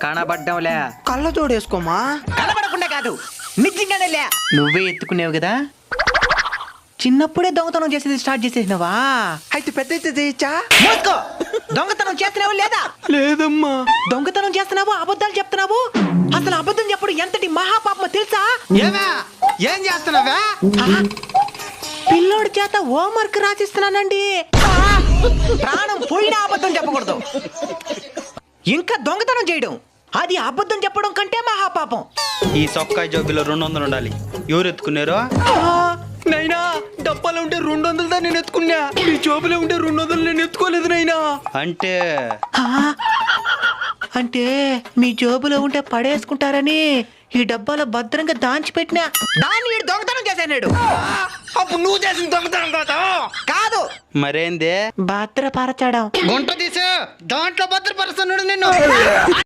కనబడ్డంలే. కళ్ళ జోడేసుకోమా. కనబడకుండా కాదు, నిజంగానే లే. నువ్వే ఎత్తుకునేవు కదా, చిన్నప్పుడే దొంగతనం చేసేది స్టార్ట్ చేసేసినవా? అయితే పెద్ద అయితే చేయొచ్చా? మూసుకో. దొంగతనం చేస్తున్నావు లేదా? లేదమ్మా. దొంగతనం చేస్తున్నావు, అబద్ధాలు చెప్తున్నావు. అసలు అబద్ధం చెప్పడం ఎంతటి మహాపాపమో తెలుసా? ఏమే ఏం చేస్తున్నావా? పిల్లోడి చేత హోంవర్క్ రాసిస్తున్నానండి. ప్రాణం పోయినా అబద్ధం చెప్పకూడదు. ఇంకా దొంగతనం చేయడం, అది అబద్ధం చెప్పడం కంటే మహాపాపం. ఈ సొక్కాయి జోబిలో 200 ఉండాలి. ఎవరు ఎత్తుకున్నారు? నైనా డబ్బాలో ఉంటే 200 నేను ఎత్తుకున్నా. మీ జోబులో ఉంటే 200 నేను ఎత్తుకోలేదు నైనా. అంటే అంటే మీ జోబులో ఉంటే పడేసుకుంటారని ఈ డబ్బాలో భద్రంగా దాచిపెట్టినా. దాన్ని వీడు దొంగతనం చేశాడు. అప్పుడు నువ్వు చేసిన దొంగతనం కాదు, మరేందే? భద్రపరచడం. గుంట తీసే దాంట్లో భద్రపరుస్తున్నాడు నిన్ను.